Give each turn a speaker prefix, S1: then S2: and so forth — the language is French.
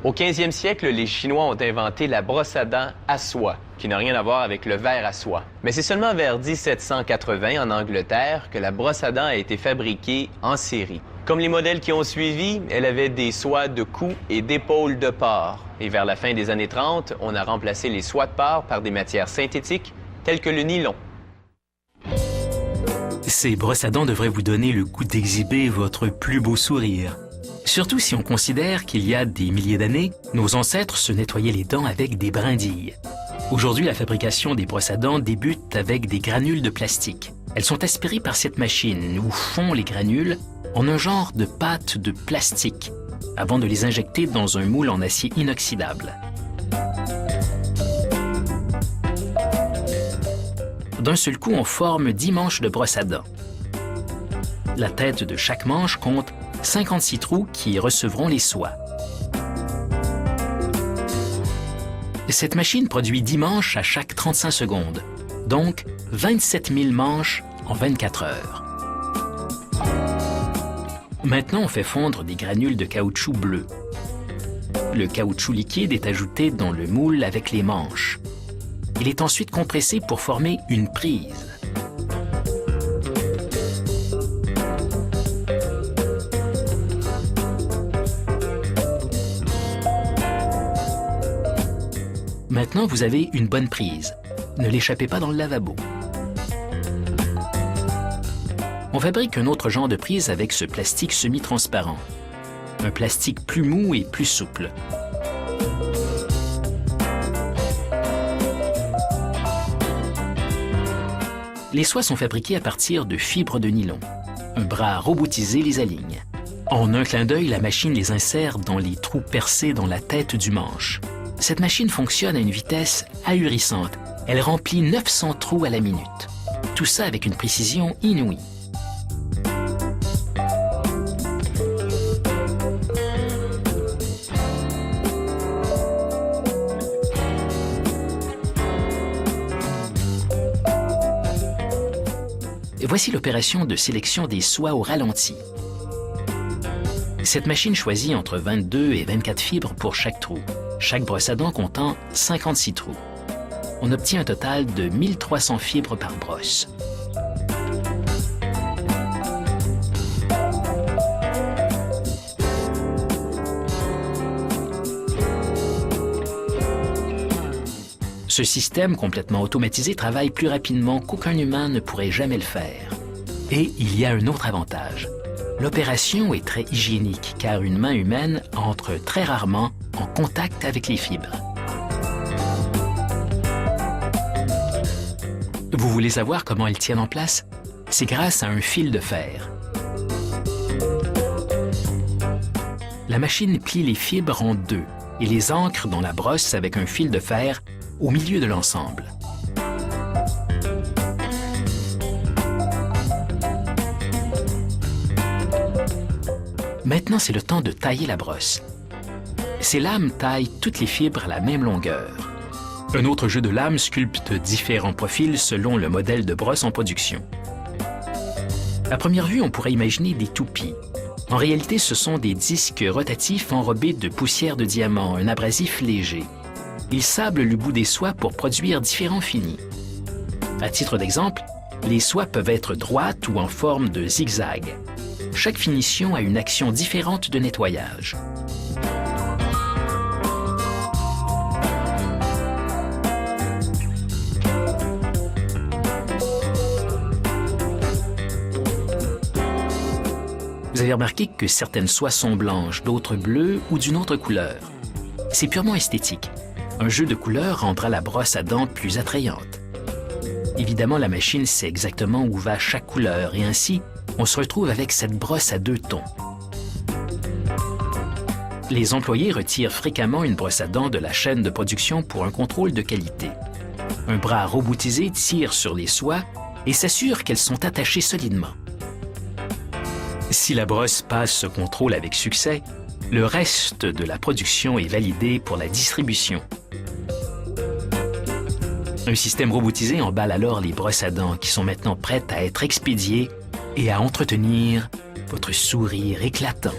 S1: Au 15e siècle, les Chinois ont inventé la brosse à dents à soie, qui n'a rien à voir avec le verre à soie. Mais c'est seulement vers 1780 en Angleterre que la brosse à dents a été fabriquée en série. Comme les modèles qui ont suivi, elle avait des soies de cou et d'épaule de porc. Et vers la fin des années 30, on a remplacé les soies de porc par des matières synthétiques telles que le nylon.
S2: Ces brosses à dents devraient vous donner le goût d'exhiber votre plus beau sourire. Surtout si on considère qu'il y a des milliers d'années, nos ancêtres se nettoyaient les dents avec des brindilles. Aujourd'hui, la fabrication des brosses à dents débute avec des granules de plastique. Elles sont aspirées par cette machine où fond les granules en un genre de pâte de plastique avant de les injecter dans un moule en acier inoxydable. D'un seul coup, on forme 10 manches de brosse à dents. La tête de chaque manche compte 56 trous qui recevront les soies. Cette machine produit 10 manches à chaque 35 secondes, donc 27 000 manches en 24 heures. Maintenant, on fait fondre des granules de caoutchouc bleu. Le caoutchouc liquide est ajouté dans le moule avec les manches. Il est ensuite compressé pour former une prise. Maintenant, vous avez une bonne prise. Ne l'échappez pas dans le lavabo. On fabrique un autre genre de prise avec ce plastique semi-transparent. Un plastique plus mou et plus souple. Les soies sont fabriquées à partir de fibres de nylon. Un bras robotisé les aligne. En un clin d'œil, la machine les insère dans les trous percés dans la tête du manche. Cette machine fonctionne à une vitesse ahurissante. Elle remplit 900 trous à la minute. Tout ça avec une précision inouïe. Voici l'opération de sélection des soies au ralenti. Cette machine choisit entre 22 et 24 fibres pour chaque trou, chaque brosse à dents comptant 56 trous. On obtient un total de 1300 fibres par brosse. Ce système complètement automatisé travaille plus rapidement qu'aucun humain ne pourrait jamais le faire. Et il y a un autre avantage. L'opération est très hygiénique car une main humaine entre très rarement en contact avec les fibres. Vous voulez savoir comment elles tiennent en place? C'est grâce à un fil de fer. La machine plie les fibres en deux et les ancre dans la brosse avec un fil de fer au milieu de l'ensemble. Maintenant, c'est le temps de tailler la brosse. Ces lames taillent toutes les fibres à la même longueur. Un autre jeu de lames sculpte différents profils selon le modèle de brosse en production. À première vue, on pourrait imaginer des toupies. En réalité, ce sont des disques rotatifs enrobés de poussière de diamant, un abrasif léger. Ils sablent le bout des soies pour produire différents finis. À titre d'exemple, les soies peuvent être droites ou en forme de zigzag. Chaque finition a une action différente de nettoyage. Vous avez remarqué que certaines soies sont blanches, d'autres bleues ou d'une autre couleur. C'est purement esthétique. Un jeu de couleurs rendra la brosse à dents plus attrayante. Évidemment, la machine sait exactement où va chaque couleur et ainsi, on se retrouve avec cette brosse à 2 tons. Les employés retirent fréquemment une brosse à dents de la chaîne de production pour un contrôle de qualité. Un bras robotisé tire sur les soies et s'assure qu'elles sont attachées solidement. Si la brosse passe ce contrôle avec succès, le reste de la production est validé pour la distribution. Un système robotisé emballe alors les brosses à dents qui sont maintenant prêtes à être expédiées et à entretenir votre sourire éclatant.